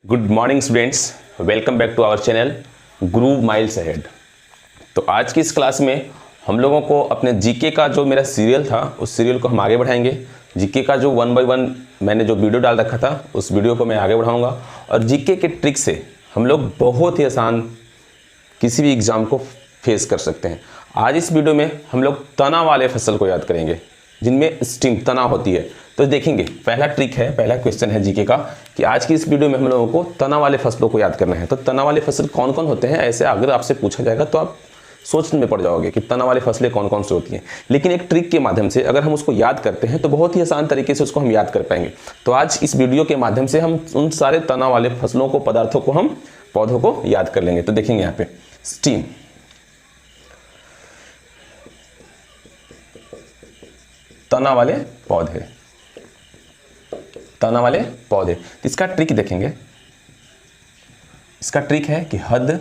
Good morning students, welcome back to our channel Guru miles ahead. तो आज की इस क्लास में हम लोगों को अपने जीके का जो मेरा सीरियल था उस सीरियल को हम आगे बढ़ाएंगे। जीके का जो 1 बाय 1 मैंने जो वीडियो डाल रखा था उस वीडियो को मैं आगे बढ़ाऊंगा और जीके के ट्रिक से हम लोग बहुत ही आसान किसी भी एग्ज़ाम को फेस कर सकते हैं। आज इस वीडियो में हम लोग तना वाले फसल को याद करेंगे जिनमें स्टीम तना होती है। तो देखेंगे, पहला ट्रिक है, पहला क्वेश्चन है जीके का कि आज की इस वीडियो में हम लोगों को तना वाले फसलों को याद करना है। तो तना वाले फसल कौन कौन होते हैं, ऐसे अगर आपसे पूछा जाएगा तो आप सोचने में पड़ जाओगे कि तना वाली फसलें कौन कौन सी होती हैं। लेकिन एक ट्रिक के माध्यम से अगर हम उसको याद करते हैं तो बहुत ही आसान तरीके से उसको हम याद कर पाएंगे। तो आज इस वीडियो के माध्यम से हम उन सारे तना वाले फसलों को, पदार्थों को, हम पौधों को याद कर लेंगे। तो देखेंगे यहाँ पे स्टीम, तना वाले पौधे, तना वाले पौधे। इसका ट्रिक देखेंगे। इसका ट्रिक है कि हद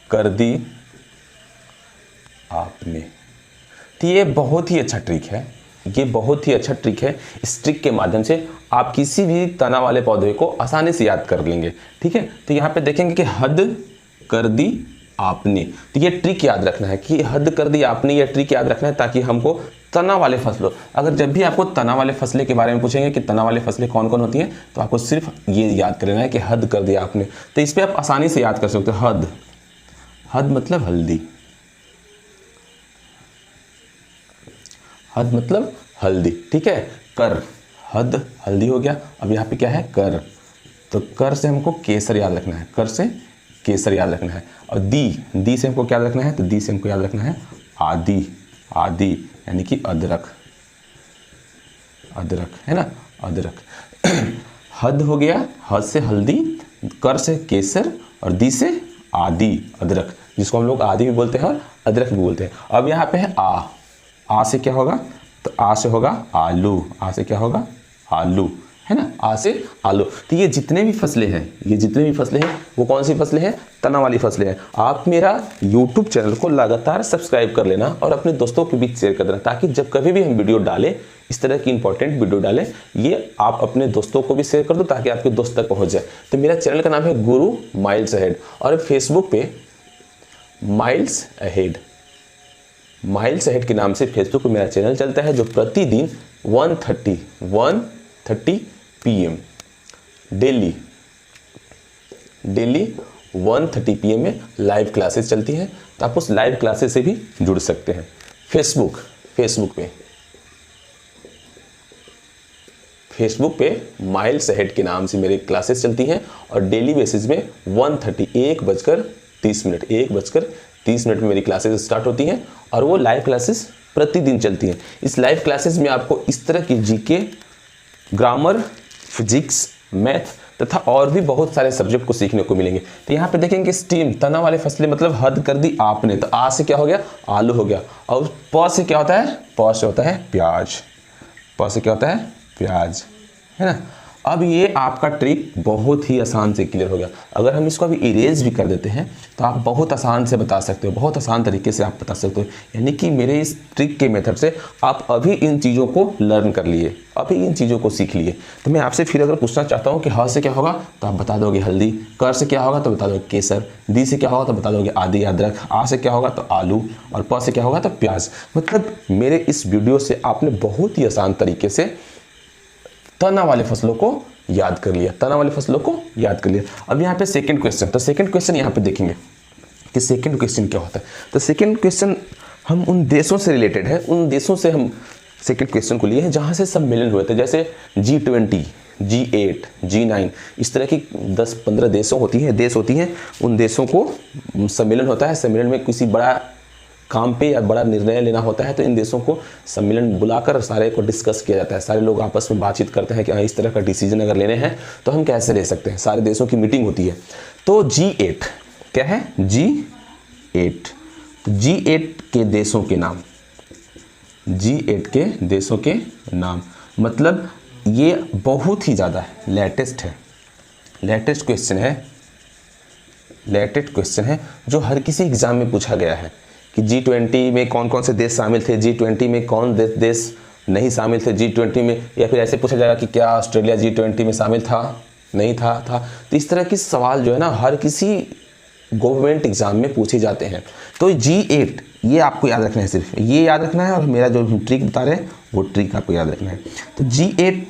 कर दी आपने। तो ये बहुत ही अच्छा ट्रिक है, ये बहुत ही अच्छा ट्रिक है। इस ट्रिक के माध्यम से आप किसी भी तना वाले पौधे को आसानी से याद कर लेंगे। ठीक है, तो यहाँ पे देखेंगे कि हद कर दी आपने। तो ये ट्रिक याद रखना है कि हद कर दी आपने, ये ट्रिक याद रखना है ताकि हमको तना वाले फसलों, अगर जब भी आपको तना वाले फसलें के बारे में पूछेंगे कि तना वाले फसलें कौन कौन होती हैं तो आपको सिर्फ ये याद कर लेना है कि हद कर दिया आपने। तो इस पर आप आसानी से याद कर सकते हो। हद, हद मतलब हल्दी, हद मतलब हल्दी। ठीक है, कर, हद हल्दी हो गया। अब यहाँ पे क्या है, कर, तो कर से हमको केसर याद रखना है, कर से केसर याद रखना है। और दी, दी से हमको क्या याद रखना है, तो दी से हमको याद रखना है आदि, आदि यानी कि अदरक, अदरक है ना, अदरक। हद हो गया, हद से हल्दी, कर से केसर और दी से आदि, अदरक, जिसको हम लोग आदि भी बोलते हैं और अदरक भी बोलते हैं। अब यहाँ पे है आ से क्या होगा, तो आ से होगा आलू, आ से क्या होगा, आलू है ना, आ से आलू। तो ये जितने भी फसलें हैं, ये जितने भी फसलें हैं वो कौन सी फसलें हैं, तना वाली फसलें हैं। आप मेरा YouTube चैनल को लगातार सब्सक्राइब कर लेना और अपने दोस्तों के बीच शेयर कर देना ताकि जब कभी भी हम वीडियो डालें, इस तरह की इंपॉर्टेंट वीडियो डालें, ये आप अपने दोस्तों को भी शेयर कर दो ताकि आपके दोस्त तक पहुँच जाए। तो मेरा चैनल का नाम है गुरु माइल्स अहेड और फेसबुक पे माइल्स अहेड, माइल्स अहेड के नाम से फेसबुक पे मेरा चैनल चलता है जो प्रतिदिन 1:30 PM डेली 1:30 PM में लाइव क्लासेस चलती हैं। तो आप उस लाइव क्लासेस से भी जुड़ सकते हैं। फेसबुक पे माइल्स अहेड के नाम से मेरी क्लासेस चलती हैं और डेली बेसिस में 1:30 में मेरी क्लासेस स्टार्ट होती हैं और वो लाइव क्लासेस प्रतिदिन चलती हैं। इस लाइव क्लासेस में आपको इस तरह की जीके, ग्रामर, फिजिक्स, मैथ तथा और भी बहुत सारे सब्जेक्ट को सीखने को मिलेंगे। तो यहाँ पे देखेंगे स्टीम, तना वाले फसलें मतलब हद कर दी आपने। तो आ से क्या हो गया, आलू हो गया। और प से क्या होता है, प से होता है प्याज, प से क्या होता है, प्याज है ना। अब ये आपका ट्रिक बहुत ही आसान से क्लियर हो गया। अगर हम इसको अभी इरेज भी कर देते हैं तो आप बहुत आसान से बता सकते हो, बहुत आसान तरीके से आप बता सकते हो। यानी कि मेरे इस ट्रिक के मेथड से आप अभी इन चीज़ों को लर्न कर लिए, अभी इन चीज़ों को सीख लिए। तो मैं आपसे फिर अगर पूछना चाहता हूँ कि ह से क्या होगा तो आप बता दोगे हल्दी, कर से क्या होगा तो बता दोगे केसर, दी से क्या होगा तो बता दोगे आदि, अदरक, आ से क्या होगा तो आलू और प से क्या होगा तो प्याज। मतलब मेरे इस वीडियो से आपने बहुत ही आसान तरीके से तना वाले फसलों को याद कर लिया, तना वाले फसलों को याद कर लिया। अब यहाँ पे सेकंड क्वेश्चन, तो सेकंड क्वेश्चन यहाँ पे देखेंगे कि सेकंड क्वेश्चन क्या होता है। तो सेकंड क्वेश्चन हम उन देशों से रिलेटेड है, उन देशों से हम सेकंड क्वेश्चन को लिए हैं जहाँ से सम्मेलन हुए थे। जैसे G20, G8, G9 इस तरह की 10-15 देश होती हैं। उन देशों को सम्मेलन होता है। सम्मेलन में किसी बड़ा काम पे या बड़ा निर्णय लेना होता है तो इन देशों को सम्मेलन बुलाकर सारे को डिस्कस किया जाता है। सारे लोग आपस में बातचीत करते हैं कि इस तरह का डिसीजन अगर लेने हैं तो हम कैसे ले सकते हैं। सारे देशों की मीटिंग होती है। तो G8 क्या है, G8, तो G8 के देशों के नाम, G8 के देशों के नाम मतलब ये बहुत ही ज़्यादा लेटेस्ट है, लेटेस्ट क्वेश्चन है जो हर किसी एग्जाम में पूछा गया है कि G20 में कौन कौन से देश शामिल थे, G20 में कौन देश नहीं शामिल थे G20 में, या फिर ऐसे पूछा जाएगा कि क्या ऑस्ट्रेलिया G20 में शामिल था, नहीं था। तो इस तरह के सवाल जो है ना हर किसी गवर्नमेंट एग्जाम में पूछे जाते हैं। तो G8 ये आपको याद रखना है, सिर्फ ये याद रखना है, और मेरा जो ट्रिक बता रहे हैं वो ट्रिक आपको याद रखना है। तो G8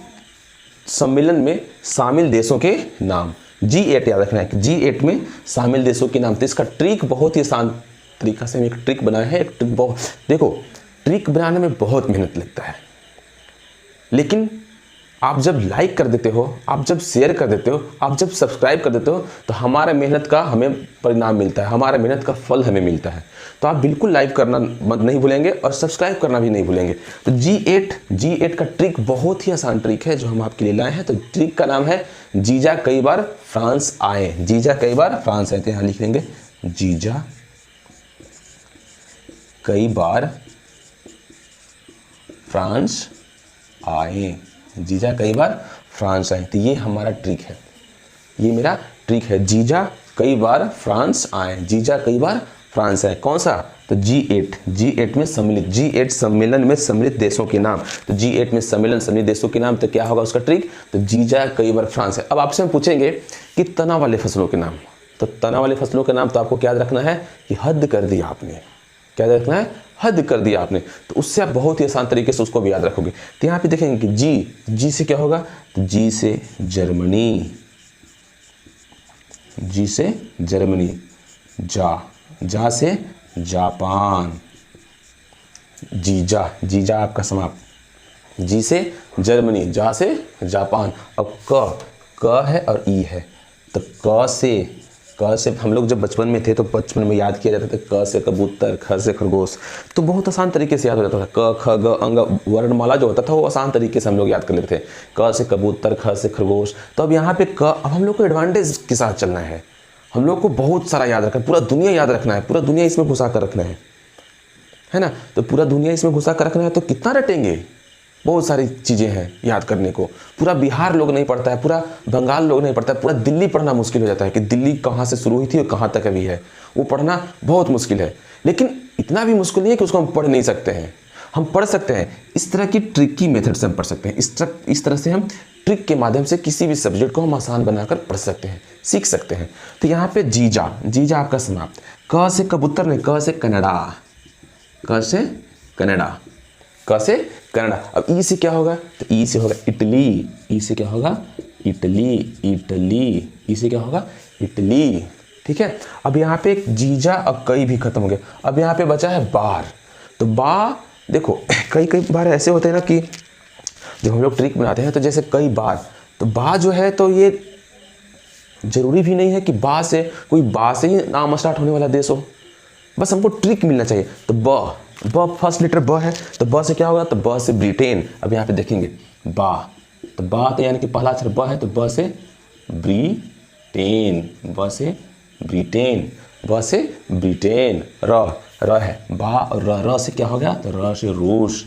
सम्मेलन में शामिल देशों के नाम, G8 याद रखना है कि G8 में शामिल देशों के नाम। तो इसका ट्रिक बहुत ही आसान तरीका से हम एक ट्रिक बनाया है। एक ट्रिक बहुत, देखो ट्रिक बनाने में बहुत मेहनत लगता है, लेकिन आप जब लाइक कर देते हो, आप जब शेयर कर देते हो, आप जब सब्सक्राइब कर देते हो, तो हमारा मेहनत का हमें परिणाम मिलता है, हमारा मेहनत का फल हमें मिलता है। तो आप बिल्कुल लाइक करना मत नहीं भूलेंगे और सब्सक्राइब करना भी नहीं भूलेंगे। तो G8 का ट्रिक बहुत ही आसान ट्रिक है जो हम आपके लिए लाए हैं। तो ट्रिक का नाम है जीजा कई बार फ्रांस आए। जीजा कई बार फ्रांस आए, तो यहाँ लिख लेंगे जीजा कई बार फ्रांस आए। जीजा कई बार फ्रांस आए, तो ये हमारा ट्रिक है, ये मेरा ट्रिक है। जीजा कई बार फ्रांस आए, जीजा कई बार फ्रांस आए। कौन सा? तो G8 में सम्मिलित, G8 सम्मेलन में सम्मिलित देशों के नाम। तो G8 में सम्मेलन सम्मिलित देशों के नाम, तो क्या होगा उसका ट्रिक? तो जीजा कई बार फ्रांस है। अब आपसे हम पूछेंगे कि तना वाले फसलों के नाम। तो तना वाले फसलों के नाम तो आपको क्या याद रखना है कि हद कर दिया आपने, क्या याद रखना है? हद कर दिया आपने। तो उससे आप बहुत ही आसान तरीके से उसको भी याद रखोगे। तो यहाँ पे देखेंगे कि जी से क्या होगा? तो जी से जर्मनी, जी से जर्मनी, जा से जापान, जीजा आपका समाप्त, जी से जर्मनी, जा से जापान। अब क है और ई है, तो क से हम लोग जब बचपन में थे तो बचपन में याद किया जाता था क से कबूतर, ख से खरगोश, तो बहुत आसान तरीके से याद हो जाता था। क ख ग अंग वर्णमाला जो होता था वो आसान तरीके से हम लोग याद कर लेते थे। क से कबूतर, ख से खरगोश। तो अब यहाँ पे अब हम लोग को एडवांटेज के साथ चलना है, हम लोग को बहुत सारा याद रखना है, पूरा दुनिया याद रखना है, पूरा दुनिया इसमें घुसा कर रखना है ना। तो पूरा दुनिया इसमें घुसा कर रखना है तो कितना रटेंगे? बहुत सारी चीज़ें हैं याद करने को। पूरा बिहार लोग नहीं पढ़ता है, पूरा बंगाल लोग नहीं पढ़ता है, पूरा दिल्ली पढ़ना मुश्किल हो जाता है कि दिल्ली कहाँ से शुरू हुई थी और कहाँ तक अभी है, वो पढ़ना बहुत मुश्किल है। लेकिन इतना भी मुश्किल नहीं है कि उसको हम पढ़ नहीं सकते हैं, हम पढ़ सकते हैं। इस तरह की ट्रिकी मेथड से हम पढ़ सकते हैं। इस तरह से हम ट्रिक के माध्यम से किसी भी सब्जेक्ट को हम आसान बनाकर पढ़ सकते हैं, सीख सकते हैं। तो यहाँ पे जीजा आपका समाप्त। क से कबूतर नहीं, क से कनाडा, क से कनाडा, क से कनाडा। अब ई से क्या होगा? तो ई से होगा इटली, ई से क्या होगा? इटली, ई से क्या होगा? इटली। ठीक है। अब यहाँ पे एक जीजा और कई भी खत्म हो गया। अब यहाँ पे बचा है बार। तो देखो कई बार ऐसे होते हैं ना कि जब हम लोग ट्रिक बनाते हैं तो जैसे कई बार, तो जो है तो ये जरूरी भी नहीं है कि से कोई से ही नाम स्टार्ट होने वाला देश हो, बस हमको ट्रिक मिलना चाहिए। तो फर्स्ट लेटर ब है, तो ब से क्या होगा? तो ब से ब्रिटेन। अब यहाँ पे देखेंगे तो यानी कि पहला अक्षर ब है, तो ब से ब्रिटेन, ब से ब्रिटेन। र है और र से क्या हो गया? तो र से रूस,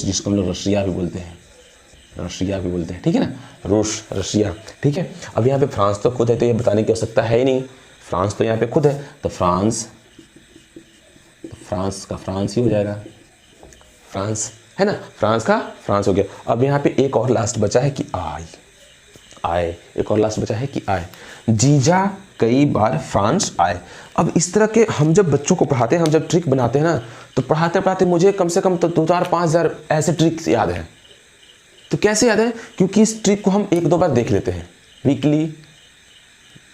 जिसको हम लोग रशिया भी बोलते हैं, ठीक है ना, रशिया। ठीक है। अब यहाँ पे फ्रांस तो खुद है, तो ये बताने की आवश्यकता है ही नहीं, फ्रांस तो यहाँ पे खुद है। तो फ्रांस का फ्रांस ही हो जाएगा, फ्रांस है ना, फ्रांस का फ्रांस हो गया। अब यहाँ पे एक और लास्ट बचा है कि आए, एक और लास्ट बचा है कि आए। जीजा कई बार फ्रांस आए। अब इस तरह के हम जब बच्चों को पढ़ाते हैं, हम जब ट्रिक बनाते हैं ना, तो पढ़ाते मुझे कम से कम तो 2-4-5 ऐसे ट्रिक्स याद हैं। तो कैसे याद है? क्योंकि इस ट्रिक को हम 1-2 बार देख लेते हैं, वीकली,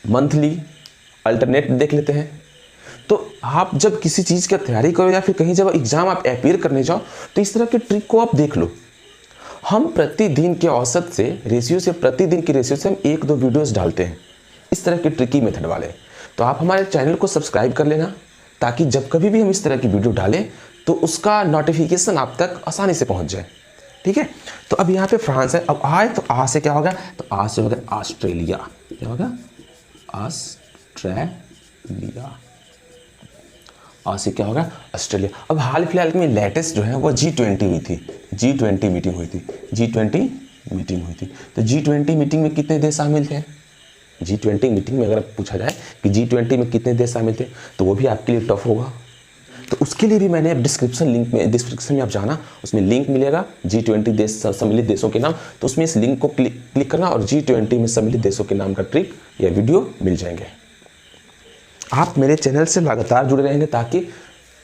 मंथली, अल्टरनेट देख लेते हैं। तो आप जब किसी चीज़ की तैयारी करो या फिर कहीं जब एग्जाम आप अपीयर करने जाओ, तो इस तरह के ट्रिक को आप देख लो। हम प्रतिदिन के औसत से प्रतिदिन की रेशियो से हम 1-2 वीडियोस डालते हैं इस तरह के ट्रिकी मेथड वाले। तो आप हमारे चैनल को सब्सक्राइब कर लेना, ताकि जब कभी भी हम इस तरह की वीडियो डालें तो उसका नोटिफिकेशन आप तक आसानी से पहुंच जाए। ठीक है। तो अब यहाँ पे फ्रांस है। अब आए तो आ से क्या होगा? तो आ से होगा ऑस्ट्रेलिया, क्या होगा? ऑस्ट्रेलिया। आ से क्या होगा? ऑस्ट्रेलिया। अब हाल फिलहाल में लेटेस्ट जो है वो G20 हुई थी, G20 मीटिंग हुई थी, तो G20 मीटिंग में कितने देश शामिल थे? G20 मीटिंग में अगर पूछा जाए कि G20 में कितने देश शामिल थे, तो वो भी आपके लिए टफ होगा, तो उसके लिए भी मैंने डिस्क्रिप्शन में आप जाना, उसमें लिंक मिलेगा G20 देश सम्मिलित देशों के नाम, तो उसमें इस लिंक को क्लिक करना और G20 में सम्मिलित देशों के नाम का ट्रिक या वीडियो मिल जाएंगे। आप मेरे चैनल से लगातार जुड़े रहेंगे ताकि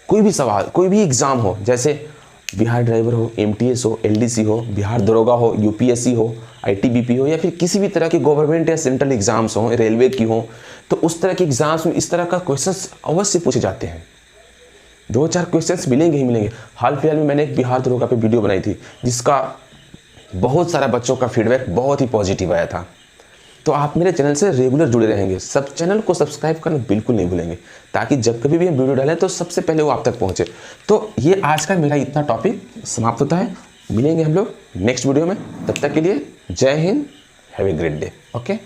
कोई भी सवाल, कोई भी एग्ज़ाम हो, जैसे बिहार ड्राइवर हो, MTS हो, LDC हो, बिहार दरोगा हो, UPSC हो, ITBP हो, या फिर किसी भी तरह की गवर्नमेंट या सेंट्रल एग्जाम्स हो, रेलवे की हो, तो उस तरह के एग्जाम्स में इस तरह का क्वेश्चंस अवश्य पूछे जाते हैं। 2-4 क्वेश्चंस मिलेंगे ही मिलेंगे। हाल फिलहाल में मैंने एक बिहार दरोगा पे वीडियो बनाई थी जिसका बहुत सारा बच्चों का फीडबैक बहुत ही पॉजिटिव आया था। तो आप मेरे चैनल से रेगुलर जुड़े रहेंगे, सब चैनल को सब्सक्राइब करना बिल्कुल नहीं भूलेंगे ताकि जब कभी भी हम वीडियो डालें तो सबसे पहले वो आप तक पहुंचे। तो ये आज का मेरा इतना टॉपिक समाप्त होता है। मिलेंगे हम लोग नेक्स्ट वीडियो में, तब तक के लिए जय Hind, have a great day. Okay.